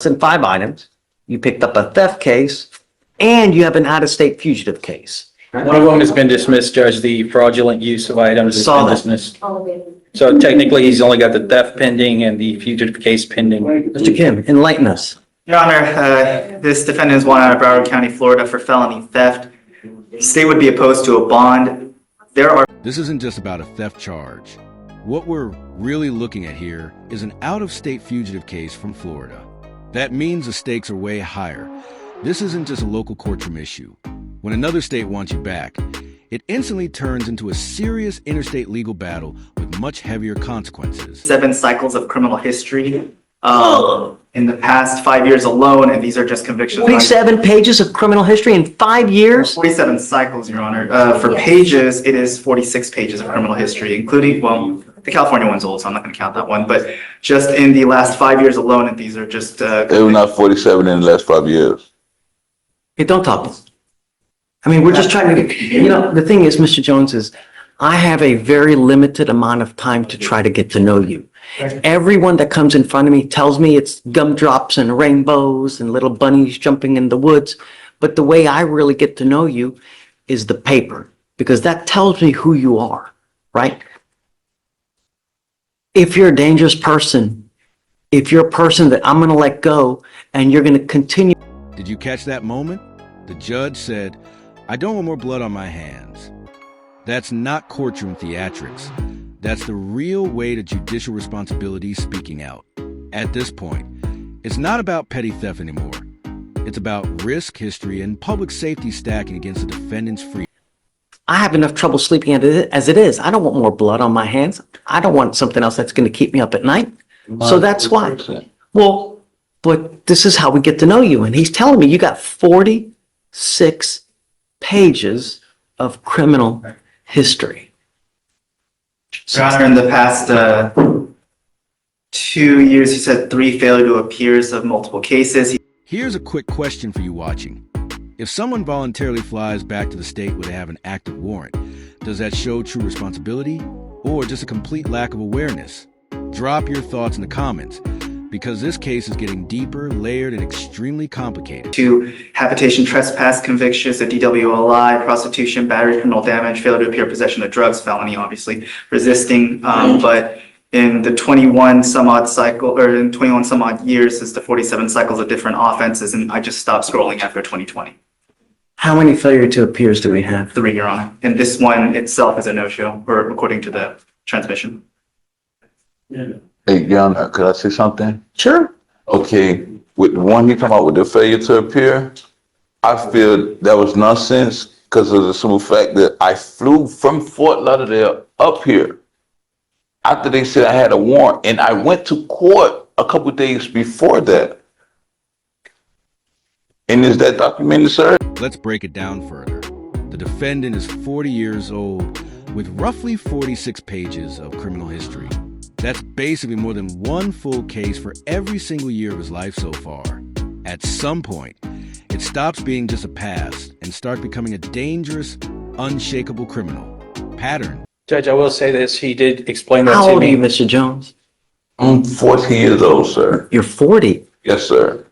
in 5 items. You picked up a theft case, and you have an out-of-state fugitive case. One of them has been dismissed, Judge. The fraudulent use of items has Saw been that. dismissed. So technically, he's only got the theft pending and the fugitive case pending. Mr. Kim, enlighten us. Your Honor, this defendant is wanted out of Broward County, Florida for felony theft. The state would be opposed to a bond. This isn't just about a theft charge. What we're really looking at here is an out-of-state fugitive case from Florida. That means the stakes are way higher. This isn't just a local courtroom issue. When another state wants you back, it instantly turns into a serious interstate legal battle with much heavier consequences. 7 cycles of criminal history in the past 5 years alone, and these are just convictions. 47 pages of criminal history in 5 years? 47 cycles, Your Honor. For pages, it is 46 pages of criminal history, including, well, the California one's old, so I'm not going to count that one, but just in the last 5 years alone, and these are just... They were not 47 in the last 5 years. Hey, don't talk. I mean, we're just trying to get, the thing is, Mr. Jones, is I have a very limited amount of time to try to get to know you. Everyone that comes in front of me tells me it's gumdrops and rainbows and little bunnies jumping in the woods. But the way I really get to know you is the paper, because that tells me who you are, right? If you're a dangerous person, if you're a person that I'm going to let go and you're going to continue. Did you catch that moment? The judge said, "I don't want more blood on my hands." That's not courtroom theatrics. That's the real way to judicial responsibility speaking out. At this point, it's not about petty theft anymore. It's about risk, history, and public safety stacking against the defendant's freedom. I have enough trouble sleeping as it is. I don't want more blood on my hands. I don't want something else that's going to keep me up at night. So that's why. Well, but this is how we get to know you. And he's telling me you got 46 pages of criminal history. Your Honor, in the past 2 years, he said 3 failure to appears of multiple cases. Here's a quick question for you watching. If someone voluntarily flies back to the state where they have an active warrant, does that show true responsibility or just a complete lack of awareness? Drop your thoughts in the comments, because this case is getting deeper, layered, and extremely complicated. 2 habitation trespass convictions, a DWLI, prostitution, battery, criminal damage, failure to appear, possession of drugs, felony, obviously, resisting. But in the 21 some odd years, it's the 47 cycles of different offenses, and I just stopped scrolling after 2020. How many failure to appears do we have? 3, Your Honor. And this one itself is a no-show, or according to the transmission. Hey, Your Honor, could I say something? Sure. Okay, with the one you come out with the failure to appear, I feel that was nonsense because of the simple fact that I flew from Fort Lauderdale up here after they said I had a warrant, and I went to court a couple days before that. And is that documented, sir? Let's break it down further. The defendant is 40 years old with roughly 46 pages of criminal history. That's basically more than one full case for every single year of his life so far. At some point, it stops being just a past and starts becoming a dangerous, unshakable criminal pattern. Judge, I will say this. He did explain that How to old are you, me. Mr. Jones? I'm 14 years old, sir. You're 40. Yes, sir.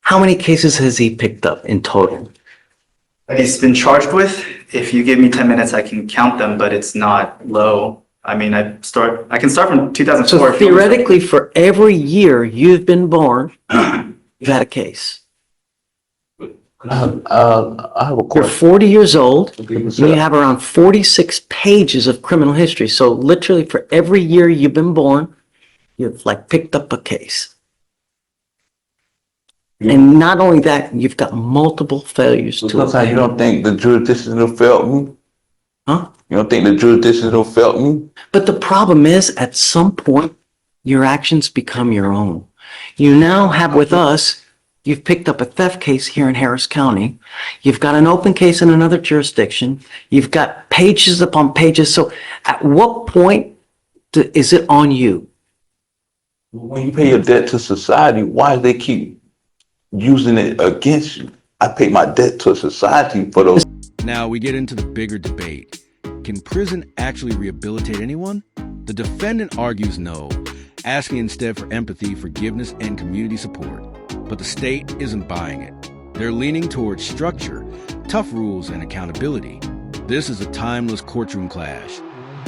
How many cases has he picked up in total? That he's been charged with. If you give me 10 minutes, I can count them, but it's not low. I mean, I can start from 2004. So theoretically, for every year you've been born, you've had a case. I have a You're question. 40 years old, Okay, and you have around 46 pages of criminal history. So literally for every year you've been born, you've picked up a case. And not only that, you've got multiple failures to Sometimes you don't think the jurisdiction will fail me? Huh? You don't think the jurisdiction will fail me? But the problem is, at some point, your actions become your own. You now have with us, you've picked up a theft case here in Harris County. You've got an open case in another jurisdiction. You've got pages upon pages. So at what point is it on you? When you pay your debt to society, why do they keep using it against you? I pay my debt to society for those. Now we get into the bigger debate. Can prison actually rehabilitate anyone? The defendant argues no, asking instead for empathy, forgiveness, and community support. But the state isn't buying it. They're leaning towards structure, tough rules, and accountability. This is a timeless courtroom clash.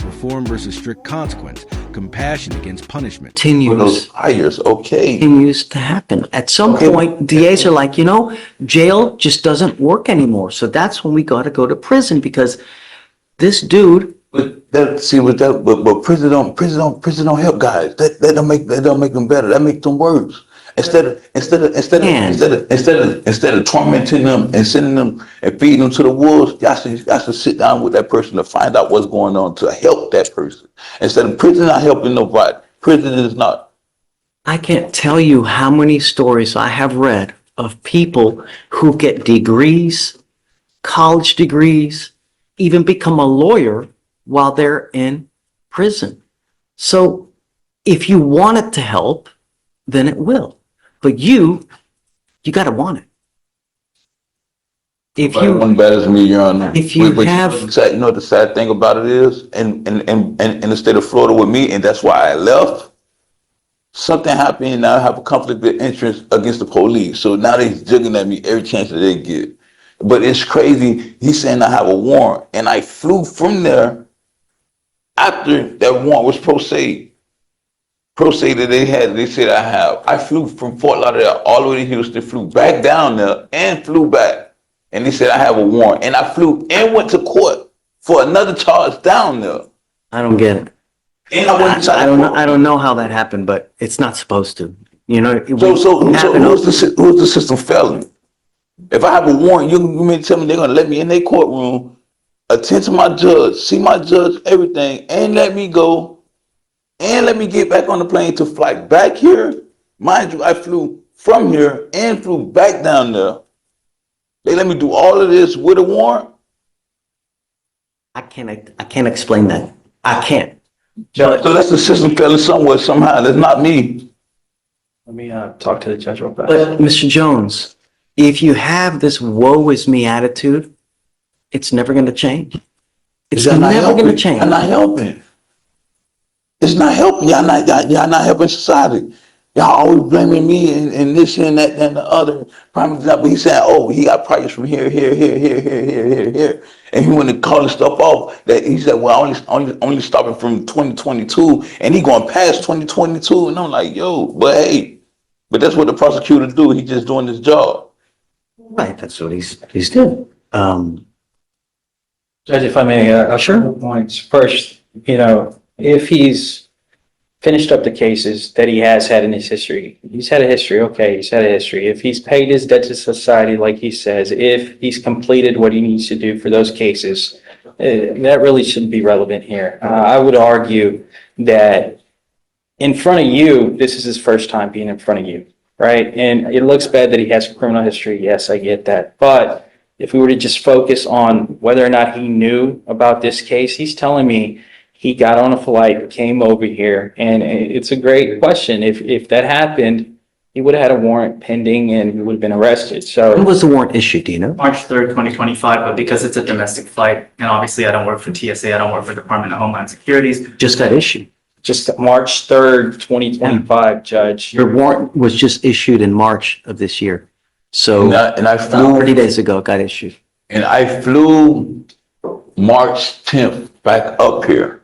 Reform versus strict consequence, compassion against punishment. For those hires, okay. Continues to happen. At some point, DAs are like, jail just doesn't work anymore. So that's when we got to go to prison, because this dude. But prison don't help guys. That don't make them better. That make them worse. Instead of tormenting them and sending them and feeding them to the wolves, y'all should sit down with that person to find out what's going on to help that person. Instead of prison not helping nobody, prison is not. I can't tell you how many stories I have read of people who get degrees, college degrees, even become a lawyer while they're in prison. So if you want it to help, then it will. But you got to want it. If you One better than me, Your Honor. If you have, the sad thing about it is, in the state of Florida with me, and that's why I left. Something happened, and I have a conflict of interest against the police. So now they're juggling at me every chance that they get. But it's crazy. He's saying I have a warrant, and I flew from there after that warrant was pro se. Pro se that they said I have. I flew from Fort Lauderdale all the way to Houston, flew back down there, and flew back. And they said I have a warrant. And I flew and went to court for another charge down there. I don't get it. And I don't know how that happened, but it's not supposed to. So who's the system failing? If I have a warrant, you mean to tell me they're gonna let me in their courtroom, attend to my judge, see my judge, everything, and let me go, and let me get back on the plane to fly back here? Mind you, I flew from here and flew back down there. They let me do all of this with a warrant? I can't explain that. I can't. Judge, So that's the system failing somewhere, somehow. That's not me. let me talk to the judge real fast. But Mr. Jones, if you have this woe is me attitude, it's never going to change. It's never going to change. Y'all not helping. It's not helping. Y'all not helping society. Y'all always blaming me and this and that and the other. Prime example, he said, "Oh, he got prices from here, and he wanted to call this stuff off." That he said, "Well, only stopping from 2022, and he going past 2022." And I'm like, "Yo, but hey, but that's what the prosecutor do. He just doing his job." Right, that's what he's doing. Judge, if I may, a couple points. First, if he's finished up the cases that he has had in his history, he's had a history, okay, he's had a history. If he's paid his debt to society, like he says, if he's completed what he needs to do for those cases, that really shouldn't be relevant here. I would argue that in front of you, this is his first time being in front of you, right? And it looks bad that he has a criminal history. Yes, I get that. But if we were to just focus on whether or not he knew about this case, he's telling me he got on a flight, came over here, and it's a great question. If that happened, he would have had a warrant pending and he would have been arrested. So When was the warrant issued, do you know? March 3rd, 2025, but because it's a domestic flight, and obviously I don't work for TSA, I don't work for Department of Homeland Securities. Just got issued. just March 3rd, 2025, Judge. Your warrant was just issued in March of this year. So And I about flew 30 days ago, it got issued. and I flew March 10th back up here.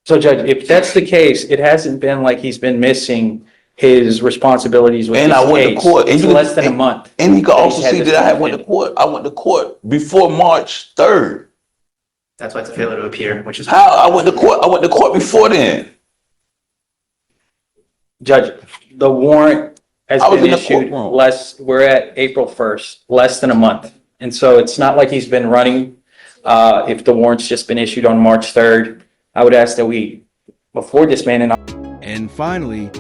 So Judge, if that's the case, it hasn't been like he's been missing his responsibilities with And this I went to case. court. It's less than a month. And you can also He's had see this that I had pending. went to court. I went to court before March 3rd. That's why it's a failure to appear, which is. How? I went to court. I went to court before then. Judge, the warrant has I was been in the issued courtroom. we're at April 1st, less than a month. And so it's not like he's been running. If the warrant's just been issued on March 3rd, I would ask that we, before this man and And finally,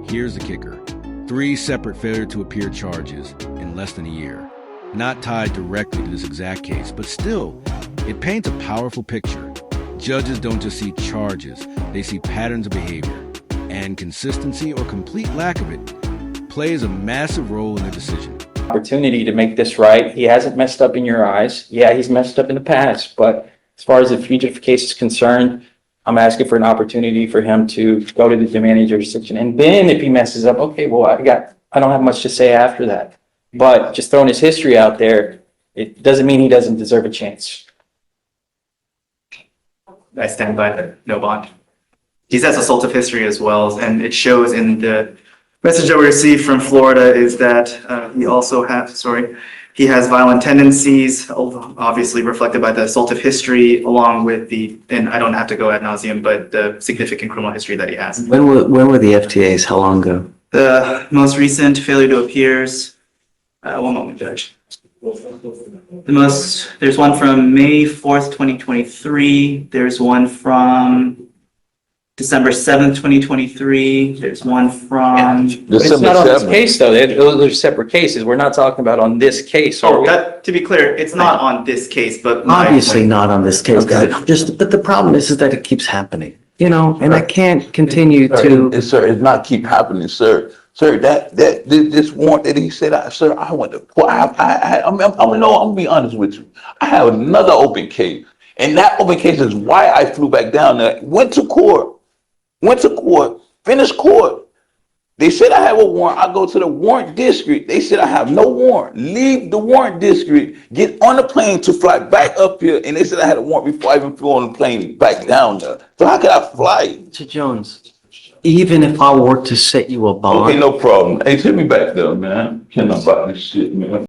here's the kicker. 3 separate failure to appear charges in less than a year. Not tied directly to this exact case, but still, it paints a powerful picture. Judges don't just see charges, they see patterns of behavior. And consistency or complete lack of it plays a massive role in their decision. opportunity to make this right. He hasn't messed up in your eyes. Yeah, he's messed up in the past, but as far as the fugitive case is concerned, I'm asking for an opportunity for him to go to the demanding jurisdiction. And then if he messes up, okay, well, I don't have much to say after that. But just throwing his history out there, it doesn't mean he doesn't deserve a chance. I stand by that, no bond. He has assaultive history as well, and it shows in the message that we received from Florida is that he has violent tendencies, obviously reflected by the assaultive history, along with and I don't have to go ad nauseum, but the significant criminal history that he has. When were the FTAs? How long ago? The most recent failure to appears, one moment, Judge. There's one from May 4th, 2023. There's one from December 7th, 2023. There's one from. It's not on this case, though. Those are separate cases. We're not talking about on this case. To be clear, it's not on this case, but. Obviously not on this case, but the problem is that it keeps happening, and I can't continue to. Sir, it's not keep happening, sir. Sir, this warrant that he said, I went to court. I'm gonna be honest with you. I have another open case, and that open case is why I flew back down there, went to court, finished court. They said I have a warrant. I go to the warrant district. They said I have no warrant. Leave the warrant district, get on the plane to fly back up here, and they said I had a warrant before I even flew on the plane back down there. So how could I fly? Mr. Jones, even if I were to set you a bond. Okay, no problem. Hey, take me back there, man. Can't about this shit, man.